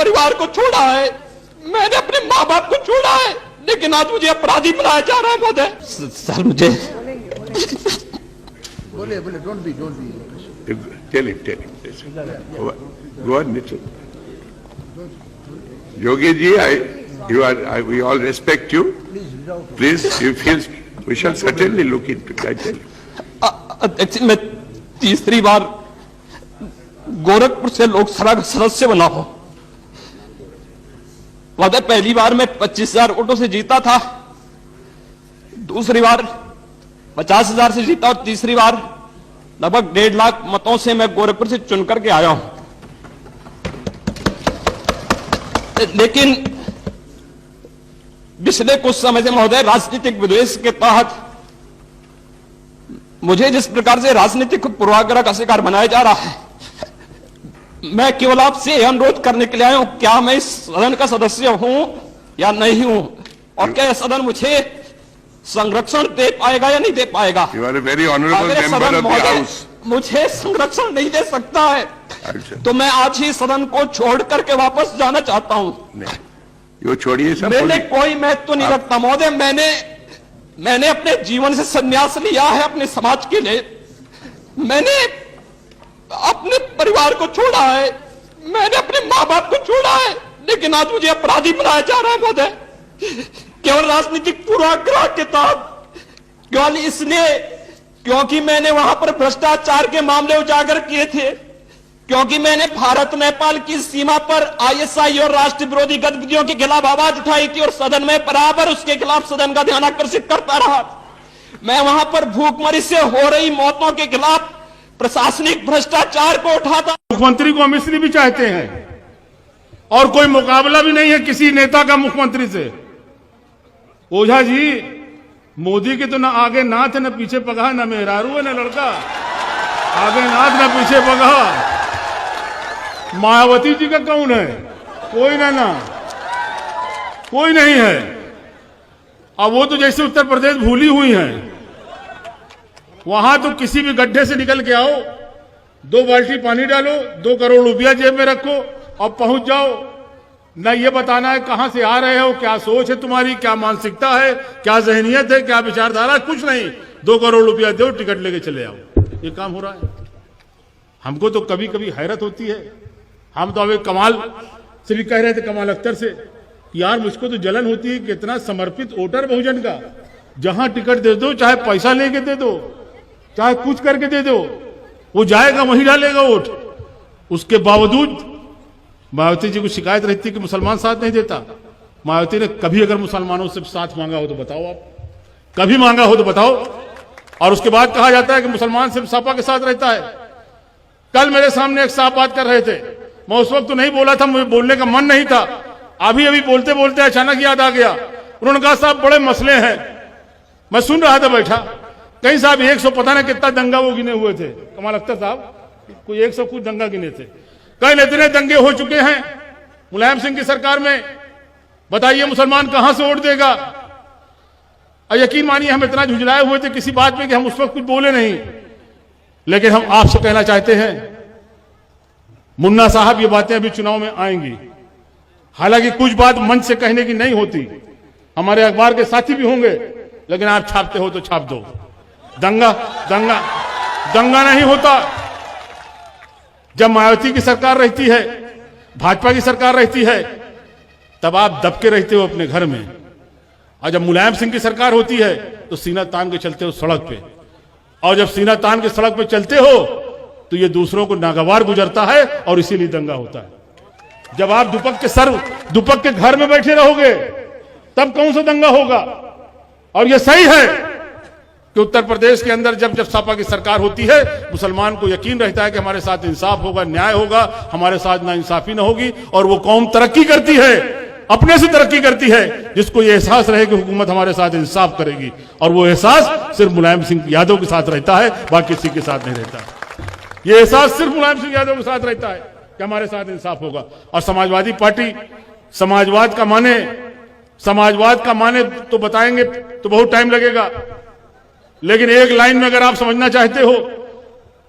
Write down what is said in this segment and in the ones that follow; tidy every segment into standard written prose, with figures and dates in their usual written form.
परिवार को छोड़ा है, मैंने अपने माँ बाप को छोड़ा है, लेकिन आज मुझे अपराधी बनाया जा रहा है महोदय। सर मुझे बोले don't be tell him go on Yogi ji we all respect you. Please, you feel we shall certainly look into it. I tell you. अध्यक्ष, मैं तीसरी बार गोरखपुर से लोकसभा का सदस्य बना हूं। महोदय, पहली बार मैं 25,000 वोटों से जीता था, दूसरी बार 50,000 से जीता और तीसरी बार लगभग 1.5 लाख मतों से मैं गोरखपुर से चुन करके आया हूं। लेकिन पिछले कुछ समय से महोदय राजनीतिक विद्वेष के तहत मुझे जिस प्रकार से राजनीतिक पूर्वाग्रह का शिकार बनाया जा रहा है, मैं केवल आपसे अनुरोध करने के लिए आया हूं, क्या मैं इस सदन का सदस्य हूं या नहीं हूं, और क्या यह सदन मुझे संरक्षण दे पाएगा या नहीं दे पाएगा। You are a very honorable member of the house. मुझे संरक्षण नहीं दे सकता है, तो मैं आज ही सदन को छोड़ करके वापस जाना चाहता हूं। ये छोड़िए सब। मैंने कोई महत्व नहीं रखता महोदय, मैंने अपने जीवन से संन्यास लिया है अपने समाज के लिए, मैंने अपने परिवार को छोड़ा है, मैंने अपने माँ बाप को छोड़ा है, लेकिन आज मुझे अपराधी बनाया जा रहा है महोदय, केवल राजनीतिक पूर्वाग्रह के तहत, केवल इसलिए क्योंकि मैंने वहां पर भ्रष्टाचार के मामले उजागर किए थे, क्योंकि मैंने भारत नेपाल की सीमा पर आईएसआई और राष्ट्र विरोधी गतिविधियों के खिलाफ आवाज उठाई थी और सदन में बराबर उसके खिलाफ सदन का ध्यान आकर्षित करता रहा। मैं वहां पर भूखमरी से हो रही मौतों के खिलाफ प्रशासनिक भ्रष्टाचार को उठाता। मुख्यमंत्री को हम इसलिए भी चाहते हैं, और कोई मुकाबला भी नहीं है किसी नेता का मुख्यमंत्री से। ओझा जी, मोदी के तो ना आगे नाथ है ना पीछे पगहा, ना मेहरारू है ना लड़का, आगे नाथ ना पीछे पगहा। मायावती जी का कौन है? कोई ना कोई नहीं है। अब वो तो जैसे उत्तर प्रदेश भूली हुई है, वहां तो किसी भी गड्ढे से निकल के आओ, 2 बाल्टी पानी डालो, 2 करोड़ रुपया जेब में रखो और पहुंच जाओ। न ये बताना है कहां से आ रहे हो, क्या सोच है तुम्हारी, क्या मानसिकता है, क्या जहनियत है, क्या विचारधारा, कुछ नहीं। 2 करोड़ रुपया दो, टिकट लेके चले आओ, ये काम हो रहा है। हमको तो कभी कभी हैरत होती है। हम तो अभी कमाल से भी कह रहे थे, कमाल अख्तर से, यार मुझको तो जलन होती है कि इतना समर्पित वोटर बहुजन का, जहां टिकट दे दो, चाहे पैसा लेके दे दो, चाहे कुछ करके दे दो, वो जाएगा वहीं डालेगा वोट। उसके बावजूद मायावती जी को शिकायत रहती कि मुसलमान साथ नहीं देता। मायावती ने कभी अगर मुसलमानों से साथ मांगा हो तो बताओ, आप कभी मांगा हो तो बताओ। और उसके बाद कहा जाता है कि मुसलमान सिर्फ सपा के साथ रहता है। कल मेरे सामने एक साहब बात कर रहे थे, मैं उस वक्त तो नहीं बोला था, मुझे बोलने का मन नहीं था, अभी बोलते बोलते अचानक याद आ गया। उन्होंने कहा साहब बड़े मसले हैं। मैं सुन रहा था बैठा, कहीं साहब 100 पता नहीं कितना दंगा वो गिने हुए थे, कमाल अख्तर साहब कोई 100 कुछ दंगा गिने थे। कई इतने दंगे हो चुके हैं मुलायम सिंह की सरकार में, बताइए मुसलमान कहां से वोट देगा। और यकीन मानिए हम इतना झुंझलाए हुए थे किसी बात में कि हम उस वक्त कुछ बोले नहीं। लेकिन हम आपसे कहना चाहते हैं, मुन्ना साहब ये बातें अभी चुनाव में आएंगी, हालांकि कुछ बात मंच से कहने की नहीं होती, हमारे अखबार के साथी भी होंगे, लेकिन आप छापते हो तो छाप दो। दंगा दंगा दंगा नहीं होता। जब मायावती की सरकार रहती है, भाजपा की सरकार रहती है, तब आप दबके रहते हो अपने घर में, और जब मुलायम सिंह की सरकार होती है तो सीना तान के चलते हो सड़क पे, और जब सीना तान के सड़क पे चलते हो तो ये दूसरों को नागवार गुजरता है और इसीलिए दंगा होता है। जब आप दुपक के घर में बैठे रहोगे तब कौन सा दंगा होगा। और ये सही है कि उत्तर प्रदेश के अंदर जब सपा की सरकार होती है, मुसलमान को यकीन रहता है कि हमारे साथ इंसाफ होगा, न्याय होगा, हमारे साथ नाइंसाफी न होगी, और वो कौम तरक्की करती है, अपने से तरक्की करती है, जिसको ये एहसास रहे कि हुकूमत हमारे साथ इंसाफ करेगी। और वो एहसास सिर्फ मुलायम सिंह यादव के साथ रहता है, बाकी किसी के साथ नहीं रहता। ये एहसास सिर्फ मुलायम सिंह यादव के साथ रहता है कि हमारे साथ इंसाफ होगा। और समाजवादी पार्टी समाजवाद का माने तो बताएंगे तो बहुत टाइम लगेगा, लेकिन एक लाइन में अगर आप समझना चाहते हो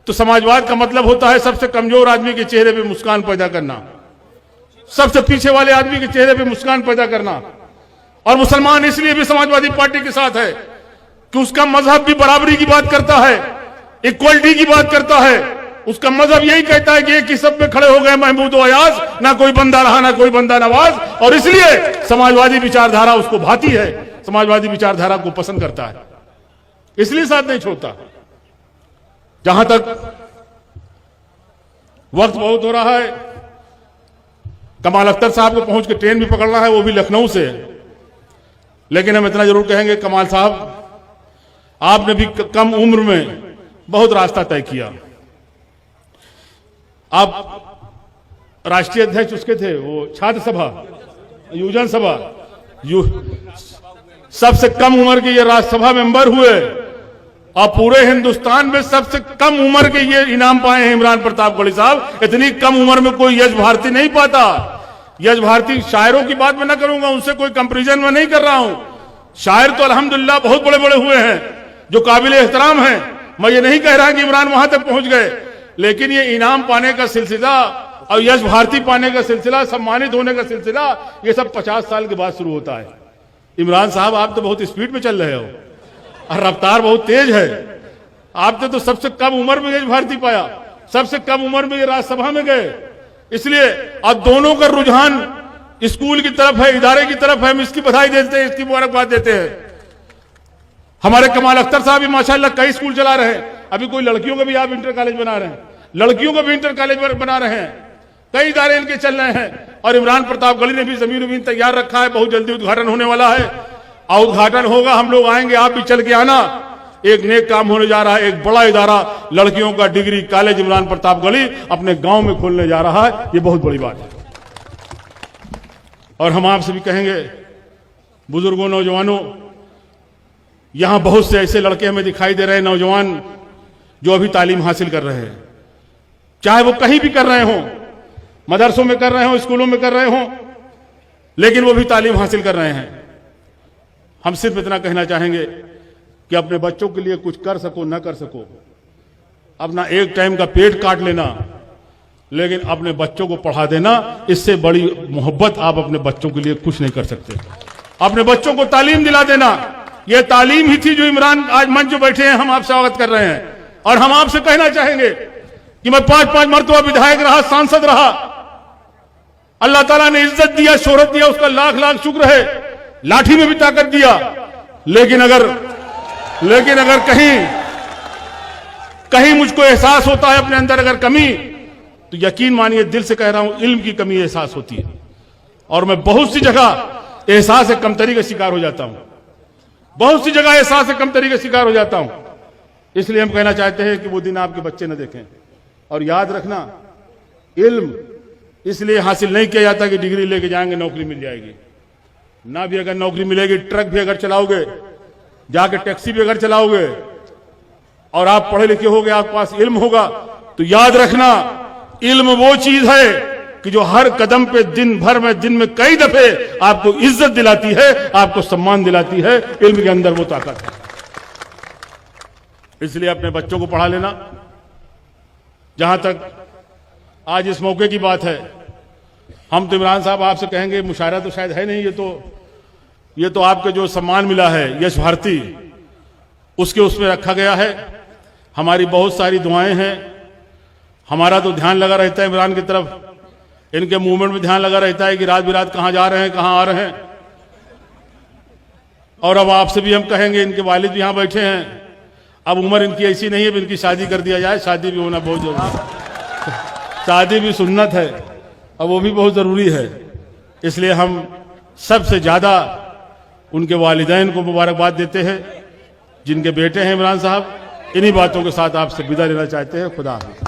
तो समाजवाद का मतलब होता है सबसे कमजोर आदमी के चेहरे पे मुस्कान पैदा करना। सबसे पीछे वाले आदमी के चेहरे पे मुस्कान पैदा करना। और मुसलमान इसलिए भी समाजवादी पार्टी के साथ है कि उसका मजहब भी बराबरी की बात करता है, इक्वलिटी की बात करता है। उसका मजहब यही कहता है कि एक ही सब में खड़े हो गए महमूद और अयाज, ना कोई बंदा रहा ना कोई बंदा नवाज। और इसलिए समाजवादी विचारधारा उसको भाती है, समाजवादी विचारधारा को पसंद करता है, इसलिए साथ नहीं छोड़ता। जहां तक वक्त बहुत हो रहा है, कमाल अख्तर साहब को पहुंच के ट्रेन भी पकड़ना है, वो भी लखनऊ से। लेकिन हम इतना जरूर कहेंगे, कमाल साहब आपने भी कम उम्र में बहुत रास्ता तय किया। आप राष्ट्रीय अध्यक्ष उसके थे, वो छात्र सभा, युवजन सभा, सबसे कम उम्र के ये राज्यसभा मेंबर हुए और पूरे हिंदुस्तान में सबसे कम उम्र के ये इनाम पाए हैं इमरान प्रतापगढ़ी साहब। इतनी कम उम्र में कोई यश भारती नहीं पाता। यश भारती शायरों की बात मैं ना करूंगा, उनसे कोई कंपैरिजन में नहीं कर रहा हूं। शायर तो अल्हम्दुलिल्लाह बहुत बड़े बड़े हुए हैं जो काबिल एहतराम हैं। मैं ये नहीं कह रहा कि इमरान वहां तक पहुंच गए, लेकिन ये इनाम पाने का सिलसिला और यश भारती पाने का सिलसिला, सम्मानित होने का सिलसिला, ये सब 50 साल के बाद शुरू होता है। इमरान साहब आप तो बहुत स्पीड में चल रहे हो और रफ्तार बहुत तेज है। आपने तो सबसे कम उम्र में यश भारती पाया, सबसे कम उम्र में ये राज्यसभा में गए। इसलिए अब दोनों का रुझान स्कूल की तरफ है, इदारे की तरफ है। हम इसकी बधाई देते हैं, इसकी मुबारकबाद देते हैं। हमारे कमाल अख्तर साहब भी माशाल्लाह कई स्कूल चला रहे हैं। अभी कोई लड़कियों का भी आप इंटर कॉलेज बना रहे हैं, लड़कियों का भी इंटर कॉलेज बना रहे हैं, कई इदारे इनके चल रहे हैं। और इमरान प्रतापगढ़ी ने भी जमीन तैयार रखा है, बहुत जल्दी उद्घाटन होने वाला है। और उद्घाटन होगा, हम लोग आएंगे, आप भी चल के आना। एक नेक काम होने जा रहा है, एक बड़ा इदारा लड़कियों का डिग्री कॉलेज इमरान प्रतापगढ़ी अपने गांव में खोलने जा रहा है। ये बहुत बड़ी बात है। और हम आपसे भी कहेंगे, बुजुर्गों, नौजवानों, यहां बहुत से ऐसे लड़के हमें दिखाई दे रहे हैं, नौजवान जो अभी तालीम हासिल कर रहे हैं, चाहे वो कहीं भी कर रहे हों, मदरसों में कर रहे हों, स्कूलों में कर रहे हों, लेकिन वो भी तालीम हासिल कर रहे हैं। हम सिर्फ इतना कहना चाहेंगे कि अपने बच्चों के लिए कुछ कर सको न कर सको, अपना एक टाइम का पेट काट लेना, लेकिन अपने बच्चों को पढ़ा देना, इससे बड़ी मोहब्बत आप अपने बच्चों के लिए कुछ नहीं कर सकते। अपने बच्चों को तालीम दिला देना, यह तालीम ही थी जो इमरान आज मंच जो बैठे हैं हम आप स्वागत कर रहे हैं। और हम आपसे कहना चाहेंगे कि मैं 5-5 मरतबा विधायक रहा, सांसद रहा, अल्लाह ताला ने इज्जत दिया, शोहरत दिया, उसका लाख लाख शुक्र है। लाठी में भी ताकत दिया, लेकिन अगर कहीं मुझको एहसास होता है अपने अंदर अगर कमी, तो यकीन मानिए, दिल से कह रहा हूं, इल्म की कमी एहसास होती है। और मैं बहुत सी जगह एहसास से कमतरी का शिकार हो जाता हूं, बहुत सी जगह एहसास से कमतरी का शिकार हो जाता हूं। इसलिए हम कहना चाहते हैं कि वो दिन आपके बच्चे न देखें। और याद रखना, इल्म इसलिए हासिल नहीं किया जाता कि डिग्री लेके जाएंगे नौकरी मिल जाएगी। ना भी अगर नौकरी मिलेगी, ट्रक भी अगर चलाओगे, जाके टैक्सी भी अगर चलाओगे, और आप पढ़े लिखे होगे, आपके पास इल्म होगा, तो याद रखना, इल्म वो चीज है कि जो हर कदम पे दिन में कई दफे आपको इज्जत दिलाती है, आपको सम्मान दिलाती है। इल्म के अंदर वो ताकत है। इसलिए अपने बच्चों को पढ़ा लेना। जहां तक आज इस मौके की बात है, हम तो इमरान साहब आपसे कहेंगे, मुशायरा तो शायद है नहीं, ये तो आपके जो सम्मान मिला है यश भारती, उसके उसमें रखा गया है। हमारी बहुत सारी दुआएं हैं, हमारा तो ध्यान लगा रहता है इमरान की तरफ, इनके मूवमेंट में ध्यान लगा रहता है कि रात बिरात कहां जा रहे हैं, कहां आ रहे हैं। और अब आपसे भी हम कहेंगे, इनके वालिद भी यहां बैठे हैं, अब उम्र इनकी ऐसी नहीं है, इनकी शादी कर दिया जाए। शादी भी होना बहुत जरूरी है, शादी भी सुन्नत है, अब वो भी बहुत जरूरी है। इसलिए हम सबसे ज्यादा उनके वालिदैन को मुबारकबाद देते हैं, जिनके बेटे हैं इमरान साहब। इन्हीं बातों के साथ आपसे विदा लेना चाहते हैं। खुदा हाफिज़।